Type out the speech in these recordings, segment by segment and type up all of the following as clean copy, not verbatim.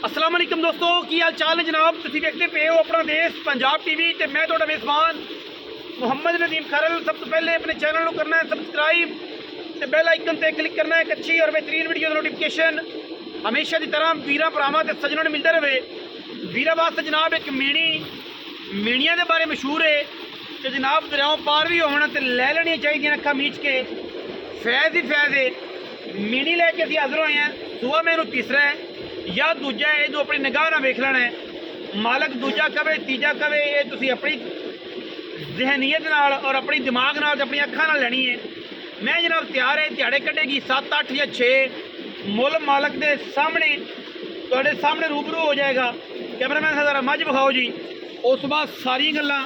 अस्सलाम वालेकुम दोस्तों, की हाल चाल है जनाब। तुम देखते पे हो अपना देश पंजाब टीवी ते मैं तुहाडा मेज़बान मुहम्मद नदीम खरल। सब तो पहले अपने चैनल को करना है सब्सक्राइब ते बेल आइकन ते क्लिक करना है। एक अच्छी और बेहतरीन वीडियो नोटिफिकेशन हमेशा की तरह वीर भरावां ते सज्जनों ने मिलता रहे। वीर वास्ते जनाब एक मीणियां के बारे मशहूर है कि जनाब दरियाओं पार भी होना तो लै लेनी चाहिए अखा मीच के। फैज़ ही फैज़ है। मीणी लैके असीं हाज़र होए हैं। सुबह मैनू तीसरा है या दूजा है जो अपनी निगाह ना वेख लेना है। मालक दूजा कवे तीजा कवे, ये तुसीं अपनी जहनीयत नाल और अपनी दिमाग नाल अपनी अखा नाल लैनी है। मैं जनाब तैयार है, दिहाड़े कटेगी 7 8 या 6 मुल मालक के सामने तुहाडे सामने रूबरू हो जाएगा। कैमरामैन साहब जरा मझ विखाओ जी। उस बाद सारियां गल्लां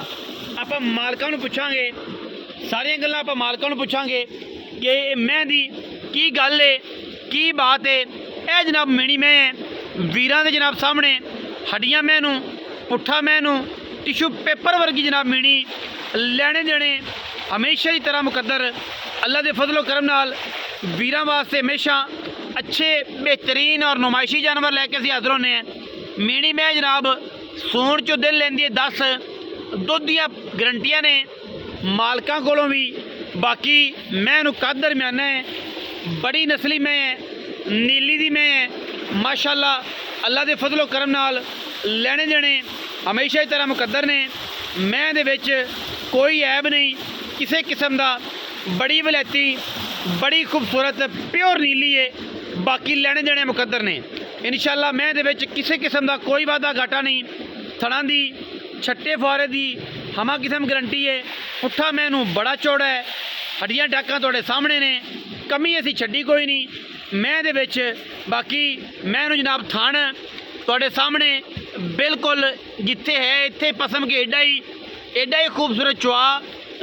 आपां मालकां नूं पुछांगे, सारियां गल्लां आपां मालकां नूं पुछांगे कि मैं दी की गल है, की बात है। यह जनाब मीणी मैं है वीरां दे जनाब सामने हड्डियां मैनू पुट्ठा मैनू टिशू पेपर वर्गी जनाब मीणी लैने देने हमेशा की तरह मुकद्दर अल्लाह के फजलो करम नाल वीरां वास्ते हमेशा अच्छे बेहतरीन और नुमाइशी जानवर लैके असीं हाज़र होने हैं। मीणी मैं जनाब सूण चो दिन लैंदी है 10 दुध दियां गरंटियां ने मालकां कोलों भी। बाकी मैं नूं कद दरम्याना है, बड़ी नस्ली मैं है, नीली दी मैं है माशाअल्लाह। अल्लाह के फजलो करम नाल लैने देने हमेशा की तरह मुकद्दर ने। मैं दे विच कोई ऐब नहीं किसी किस्म का। बड़ी वलैती बड़ी खूबसूरत प्योर नीली है। बाकी लैने देने मुकद्दर ने इंशाअल्लाह। मैं दे विच किसी किस्म का कोई वादा घाटा नहीं। थणा दी छट्टे फुआरे दी हमा किस्म गारंटी है। पुट्ठा मैनू बड़ा चौड़ा है, हड्डियां टाकां तुहाडे सामने ने, कमी असीं छड्डी कोई नहीं मैं दे विच। बाकी मैनू जनाब थान तुहाडे सामने बिल्कुल जिथे है इत्थे पसम के एडा ही खूबसूरत चुआ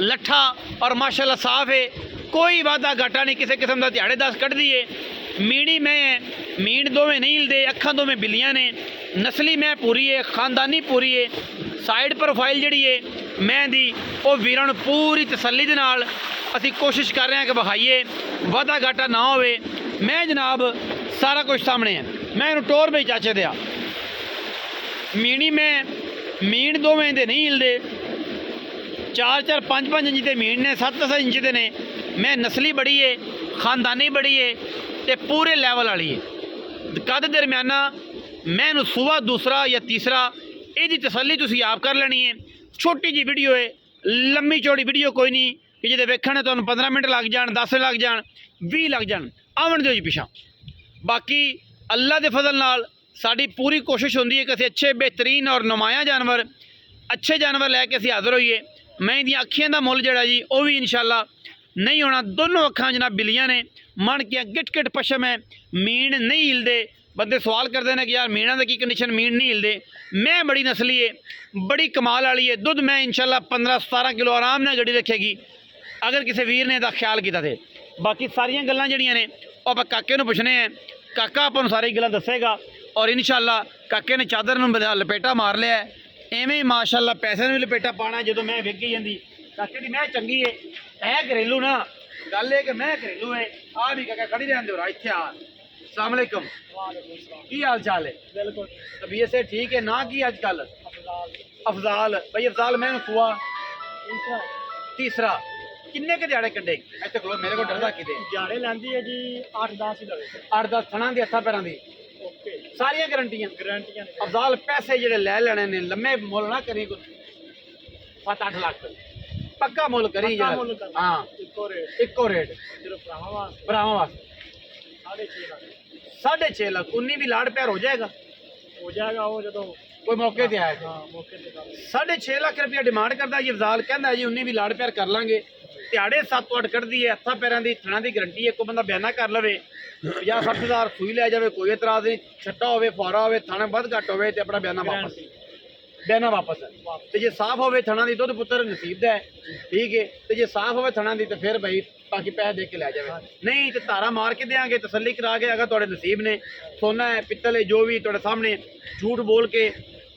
लट्ठा और माशाअल्लाह साफ है। कोई वादा घाटा नहीं किसी किस्म का। दिहाड़े 10 कट दी है। मीणी मैं है, मीण दोवें नहीं हिलदे, अखां दोवें बिल्लियां ने, नस्ली मैं पूरी है, खानदानी पूरी है। साइड प्रोफाइल जिहड़ी है मैं दी वो वीरां नूं पूरी तसल्ली दे नाल असीं कोशिश कर रहे हैं कि विखाईए, वादा घाटा ना होवे। मैं जनाब सारा कुछ सामने है। मैं इन्हूं टोर बई चाचे दिया मीणी मैं मीण दोवें दे नहीं हिलदे। 4 5 इंच के मीण ने, 7 इंच के ने। मैं नस्ली बड़ी है, खानदानी बड़ी है तो पूरे लैवल वाली है। कद दरम्याना मैं सुबह दूसरा या तीसरा यदी तसल्ली तुसीं आप कर लेनी है। छोटी जी वीडियो है, लम्मी चौड़ी वीडियो कोई नहीं कि जिहदे वेखण तुहानूं 15 मिनट लग जाण, 10 लग जाण, 20 लग जाण। आवन दो जी पिछा। बाकी अल्लाह के फजल नाल साड़ी पूरी कोशिश होंदी है कि असीं अच्छे बेहतरीन और नुमाया जानवर अच्छे जानवर लैके असीं हाज़र होइए। मैं इहदियां अखियां दा मुल जिहड़ा जी वो भी इंशाअल्लाह नहीं होना। दोनों अखां जनाब बिल्लियां ने, मन के गिट गिट पशम है, मीण नहीं हिलदे। बंदे सवाल करते हैं कि यार मीणा की कंडीशन, मीण नहीं हिलदे। मैं बड़ी नस्ली है, बड़ी कमाल वाली है। दुध मैं इंशाअल्लाह 15 17 किलो आराम नाल गड्डी रखेगी अगर किसी वीर ने ख्याल किया थे। बाकी सारियां गल्लां जिहड़ियां ने वो आप काके नूं पुछने हैं। काका आपां सारी गल्लां दसेगा और इंशाअल्लाह काके ने चादर नूं लपेटा मार लिया है। एवें माशाअल्लाह पैसे भी लपेटा पाना जो मैं विक गई जाती। काके की मैं चंगी है घरेलू ना, गल है कि मैं घरेलू है। आ भी काका खड़ी रहने दो इत्थे आ। अस्सलाम वालेकुम, की हाल चाल है? बिल्कुल तबीयत से ठीक है ना? की अजकल अफजाल भाई अफजाल मैं सुआ तीसरा किन्ने के दिहाड़े कड्डे इत्थे कोल? मेरे को डरदा किते दिहाड़े लैंदी है जी 8 10 ही लगे। 8 10 थणा दी हत्थां पैरां दी सारियां गारंटियां अफजाल। पैसे जिहड़े लै लेने ने लम्मे मुल ना करी, 7 8 लाख पक्का मुल करी। हाँ इको रेट सिर्फ भरावां वास्ते 6.5 लाख। 19 भी लाड़ प्यार हो जाएगा वो जो कोई मौके ते आएगा। 6.5 लाख रुपया डिमांड करता जी अफजाल। कहता जी 19 भी लाड़ प्यार कर लांगे। दिहाड़े 7 8 कढ़दी है। हत्थां पैरां दी थणा दी गारंटी है। कोई बंदा बयाना कर लवे 50 60 हज़ार सूई लै जाए कोई एतराज़ नहीं। छट्टा होवे फुआरा होवे थण वध घट होवे ते अपना बयाना वापस है। तो जे साफ होवे थणा दी दुध पुत्र नसीब दा है, ठीक है। तो जे साफ होवे थणा दी तो फिर भाई बाकी पैसे दे के लै जाए, नहीं तो धारा मार के देंगे तसल्ली करा के। अगर तुहाडे नसीब ने सोना है पित्तल है जो भी तुहाडे सामने झूठ बोल के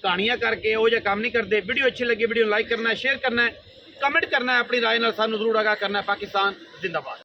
कहानियां करके वो जो काम नहीं करते। वीडियो अच्छी लगी वीडियो लाइक करना है, शेयर करना है, कमेंट करना है, अपनी राय नाल सानू जरूर आगाह करना है। पाकिस्तान जिंदाबाद।